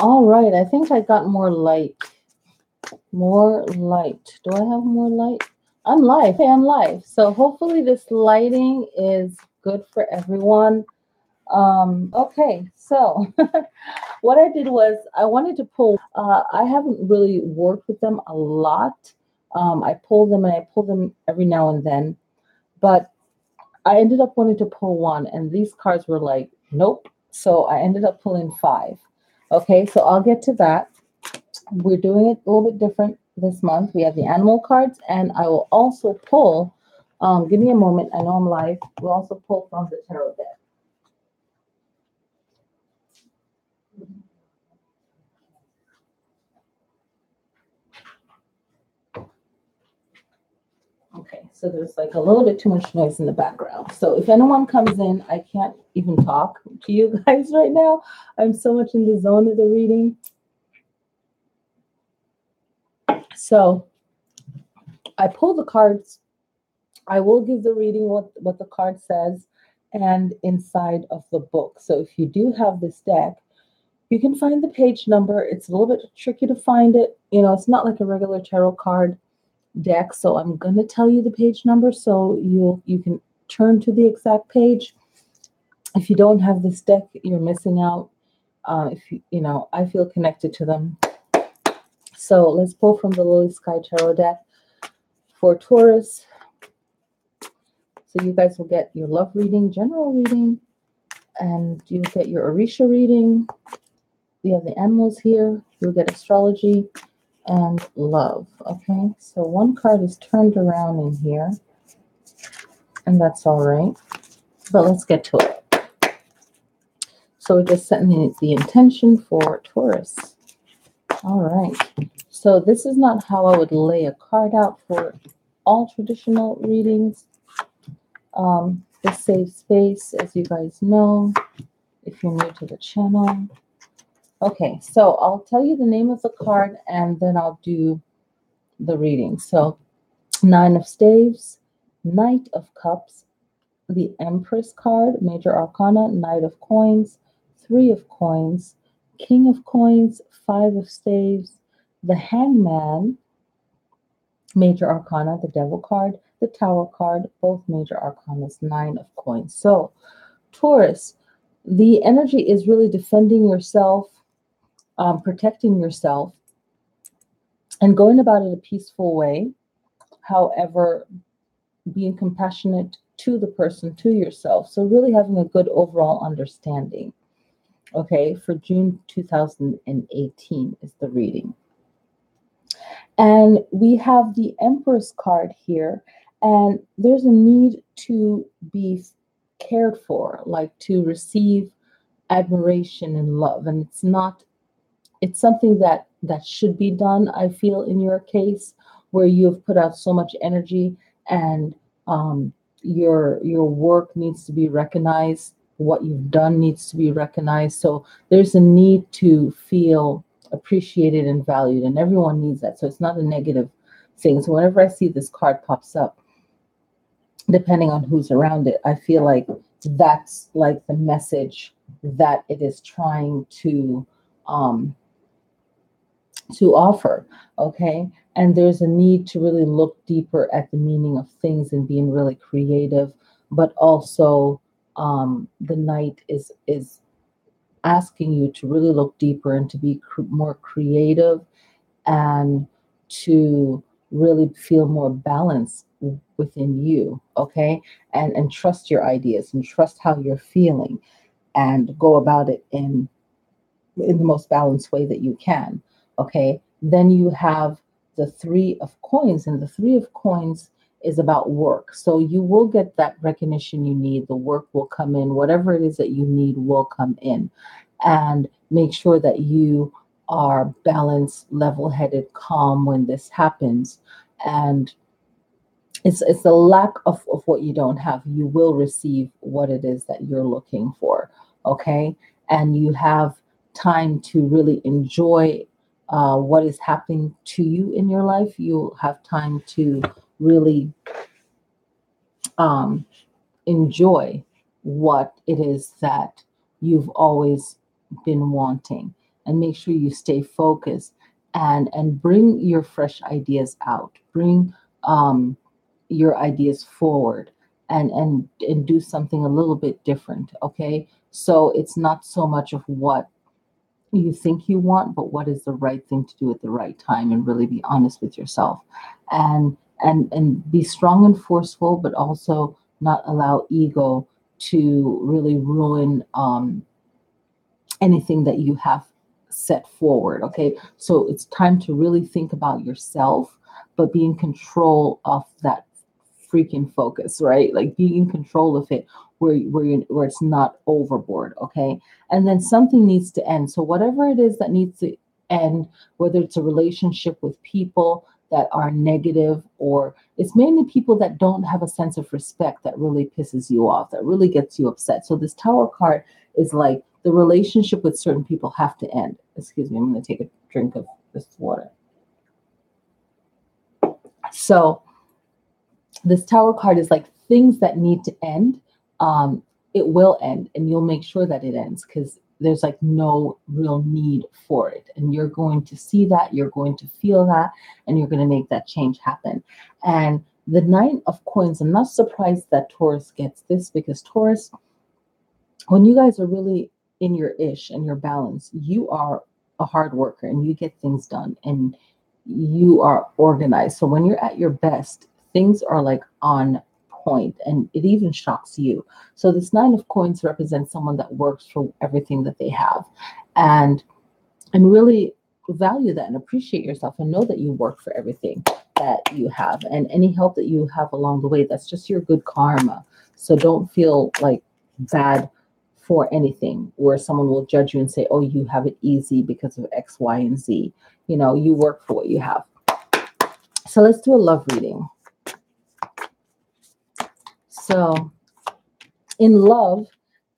All right, I think I got more light. More light. Do I have more light? I'm live. Hey, I'm live. So hopefully this lighting is good for everyone. Okay, so what I did was I wanted to pull. I haven't really worked with them a lot. I pull them and I pull them every now and then, but I ended up wanting to pull one, and these cards were like, nope. So I ended up pulling five. Okay, so I'll get to that. We're doing it a little bit different this month. We have the animal cards, and I will also pull. Give me a moment. I know I'm live. We'll also pull from the tarot deck. Okay, so there's like a little bit too much noise in the background. So if anyone comes in, I can't even talk to you guys right now. I'm so much in the zone of the reading. So I pull the cards. I will give the reading what the card says and inside of the book. So if you do have this deck, you can find the page number. It's a little bit tricky to find it. You know, it's not like a regular tarot card deck. So I'm going to tell you the page number so you can turn to the exact page. If you don't have this deck, you're missing out. If you know, I feel connected to them. So let's pull from the Lily Sky Tarot deck for Taurus. So you guys will get your love reading, general reading, and you'll get your Orisha reading. We have the animals here. You'll get astrology and love. Okay, so one card is turned around in here, and that's all right. But let's get to it. So we're just setting the intention for Taurus. All right. So this is not how I would lay a card out for all traditional readings. This saves space, as you guys know, if you're new to the channel. Okay, so I'll tell you the name of the card and then I'll do the reading. So, Nine of Staves, Knight of Cups, the Empress card, Major Arcana, Knight of Coins, Three of Coins, King of Coins, Five of Staves, the Hangman, Major Arcana, the Devil card, the Tower card, both Major Arcanas, Nine of Coins. So, Taurus, the energy is really defending yourself, protecting yourself, and going about it a peaceful way. However, being compassionate to the person, to yourself. So, really having a good overall understanding. Okay, for June 2018 is the reading. And we have the Empress card here, and there's a need to be cared for, like to receive admiration and love. And it's something that should be done, I feel, in your case, where you've put out so much energy and your work needs to be recognized, what you've done needs to be recognized. So there's a need to feel appreciated and valued, and everyone needs that. So it's not a negative thing. So whenever I see this card pops up, depending on who's around it, I feel like that's like the message that it is trying um, to offer. Okay, and there's a need to really look deeper at the meaning of things and being really creative, but also the knight is asking you to really look deeper and to be more creative and to really feel more balance within you. Okay, and trust your ideas and trust how you're feeling and go about it in the most balanced way that you can. Okay. Then you have the Three of Coins, and the Three of Coins is about work. So you will get that recognition you need. The work will come in. Whatever it is that you need will come in. And make sure that you are balanced, level headed, calm when this happens. And it's the lack of what you don't have. You will receive what it is that you're looking for. Okay. And you have time to really enjoy what is happening to you in your life. You'll have time to really um, enjoy what it is that you've always been wanting. and make sure you stay focused and bring your fresh ideas out. Bring your ideas forward and do something a little bit different, okay? So it's not so much of what you think you want, but what is the right thing to do at the right time, and really be honest with yourself, and be strong and forceful, but also not allow ego to really ruin anything that you have set forward. Okay, so it's time to really think about yourself, but be in control of that freaking focus, right? Like be in control of it, where it's not overboard. Okay, and then something needs to end. So whatever it is that needs to end, whether it's a relationship with people that are negative, or it's mainly people that don't have a sense of respect, that really pisses you off, that really gets you upset. So this Tower card is like the relationship with certain people have to end. Excuse me, I'm going to take a drink of this water. So this Tower card is like things that need to end. It will end, and you'll make sure that it ends, because there's like no real need for it. And you're going to see that, you're going to feel that, and you're going to make that change happen. And the Nine of Coins, I'm not surprised that Taurus gets this, because Taurus, when you guys are really in your ish and your balance, you are a hard worker and you get things done and you are organized. So when you're at your best, things are like on point, and it even shocks you. So this Nine of Coins represents someone that works for everything that they have, and really value that and appreciate yourself, and know that you work for everything that you have, and any help that you have along the way, that's just your good karma. So don't feel like bad for anything where someone will judge you and say, oh, you have it easy because of X, Y, and Z. You know, you work for what you have. So let's do a love reading. So in love,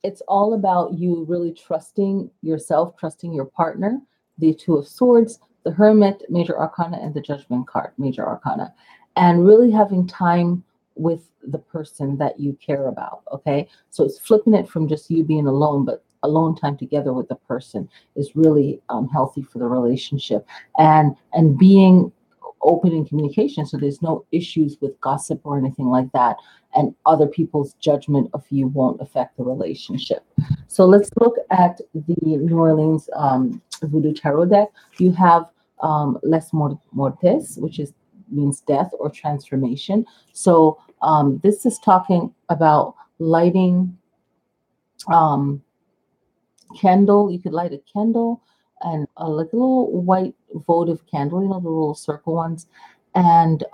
it's all about you really trusting yourself, trusting your partner. The Two of Swords, the Hermit, Major Arcana, and the Judgment card, Major Arcana. And really having time with the person that you care about, okay? So it's flipping it from just you being alone, but alone time together with the person is really healthy for the relationship. And being open in communication, so there's no issues with gossip or anything like that, and other people's judgment of you won't affect the relationship. So let's look at the New Orleans Voodoo Tarot deck. You have Les Mortes, which means death or transformation. So this is talking about lighting um, candle. You could light a candle, and like a little white votive candle, you know, the little circle ones, and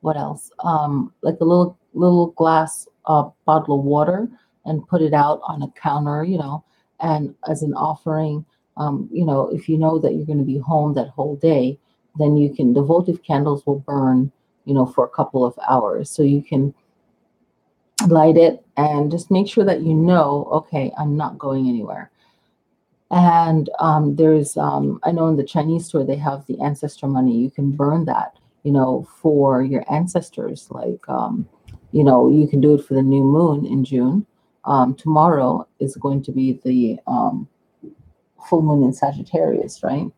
what else? Like a little glass bottle of water, and put it out on a counter, you know, and as an offering. You know, if you know that you're going to be home that whole day, then you can. The votive candles will burn, you know, for a couple of hours, so you can light it and just make sure that you know, okay, I'm not going anywhere. And there's, I know in the Chinese store, they have the ancestor money. You can burn that, you know, for your ancestors. Like, you know, you can do it for the new moon in June. Tomorrow is going to be the full moon in Sagittarius, right?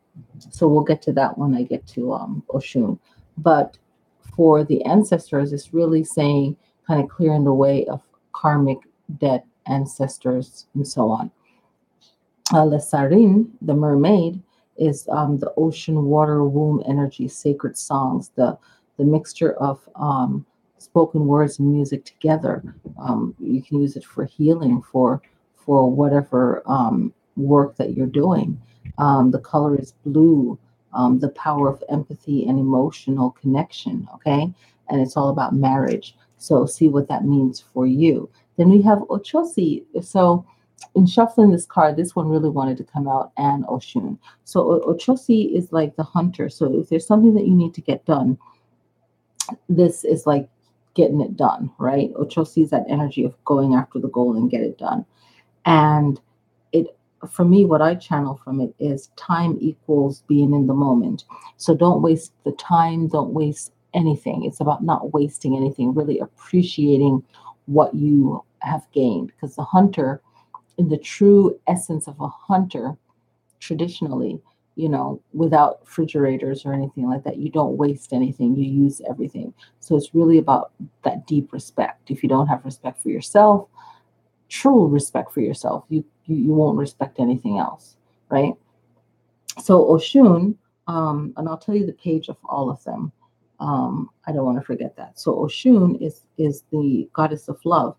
So we'll get to that when I get to Oshun. But for the ancestors, it's really saying, kind of clearing the way of karmic debt, ancestors, and so on. Lesarin, the mermaid, is the ocean, water, womb energy, sacred songs, the mixture of spoken words and music together. You can use it for healing, for whatever work that you're doing. The color is blue. The power of empathy and emotional connection. Okay, and it's all about marriage. So see what that means for you. Then we have Ochosi. So in shuffling this card, this one really wanted to come out, and Oshun. So Ochosi is like the hunter. So if there's something that you need to get done, this is like getting it done, right? Ochosi is that energy of going after the goal and get it done. And it, for me, what I channel from it is time equals being in the moment. So don't waste the time, don't waste anything. It's about not wasting anything, really appreciating what you have gained. Because the hunter, in the true essence of a hunter, traditionally, without refrigerators or anything like that, you don't waste anything, you use everything. So it's really about that deep respect. If you don't have respect for yourself, true respect for yourself, you won't respect anything else, right? So Oshun, and I'll tell you the page of all of them. I don't want to forget that. So Oshun is the goddess of love,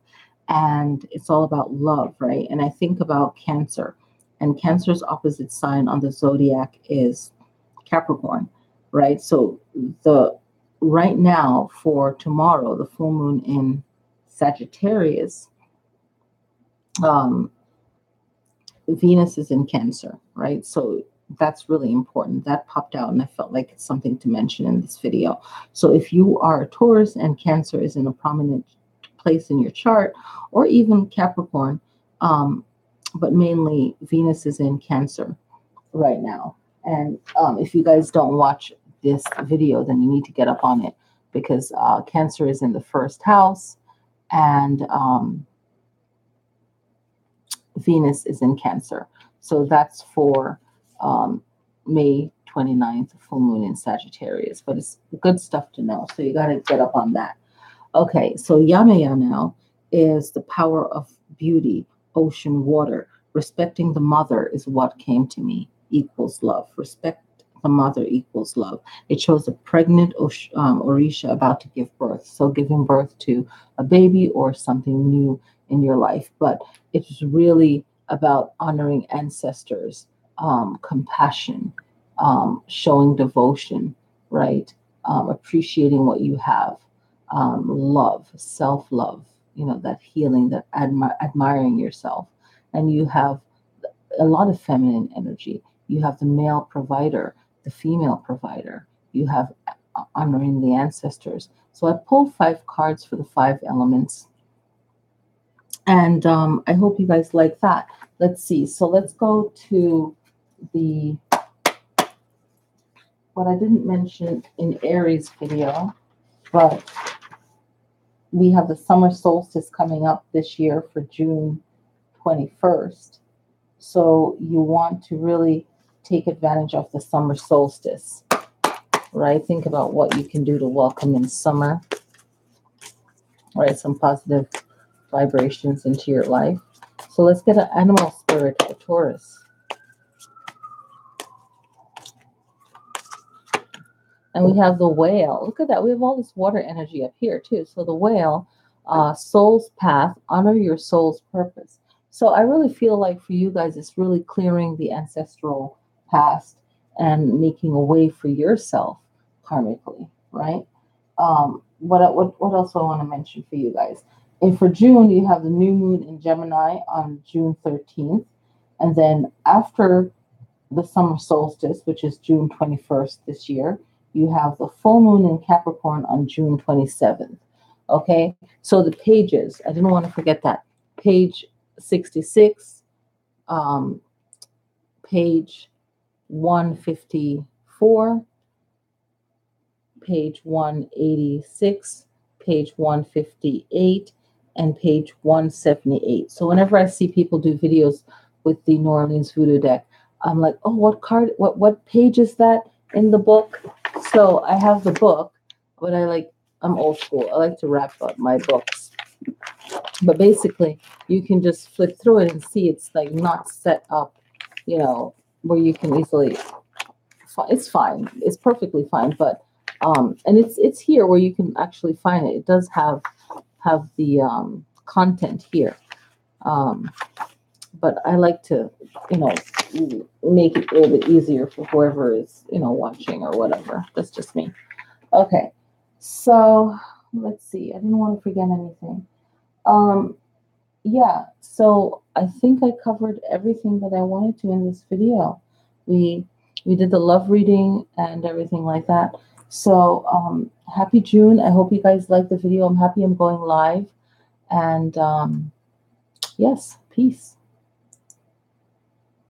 and it's all about love, right? And I think about Cancer, and Cancer's opposite sign on the zodiac is Capricorn, right? So the right now for tomorrow, the full moon in Sagittarius, um, Venus is in Cancer, right? So that's really important. That popped out, and I felt like it's something to mention in this video. So if you are a Taurus and Cancer is in a prominent place in your chart, or even Capricorn, but mainly Venus is in Cancer right now. And if you guys don't watch this video, then you need to get up on it, because Cancer is in the first house, and Venus is in Cancer. So that's for May 29th, full moon in Sagittarius. But it's good stuff to know. So you got to get up on that. Okay, so Yamaya now is the power of beauty, ocean, water. Respecting the mother is what came to me, equals love. Respect the mother equals love. It shows a pregnant Orisha about to give birth. So giving birth to a baby or something new in your life. But it's really about honoring ancestors, compassion, showing devotion, right? Appreciating what you have, love, self-love, that healing, that admiring yourself. And you have a lot of feminine energy. You have the male provider, the female provider. You have honoring the ancestors. So I pulled 5 cards for the 5 elements. And I hope you guys like that. Let's see. So let's go to what I didn't mention in Aries video, but we have the summer solstice coming up this year for June 21st. So you want to really take advantage of the summer solstice, right? Think about what you can do to welcome in summer, right? Some positive vibrations into your life. So let's get an animal spirit for Taurus. And we have the whale. Look at that. We have all this water energy up here too. So the whale, soul's path, honor your soul's purpose. So I really feel like for you guys, it's really clearing the ancestral past and making a way for yourself karmically, right? What else I want to mention for you guys? And for June, you have the new moon in Gemini on June 13th. And then after the summer solstice, which is June 21st this year, you have the full moon in Capricorn on June 27th. Okay, so the pages, I didn't want to forget that. Page 66, page 154, page 186, page 158, and page 178. So whenever I see people do videos with the New Orleans Voodoo deck, I'm like, oh, what page is that in the book? So I have the book, but I'm old school. I like to wrap up my books. But basically, you can just flip through it and see it's like not set up, where you can easily. It's fine. It's perfectly fine. But and it's here where you can actually find it. It does have the content here. But I like to, make it a little bit easier for whoever is, watching or whatever. That's just me. Okay. So let's see. I didn't want to forget anything. Yeah. So I think I covered everything that I wanted to in this video. We did the love reading and everything like that. So happy June. I hope you guys liked the video. I'm happy I'm going live. And yes, peace.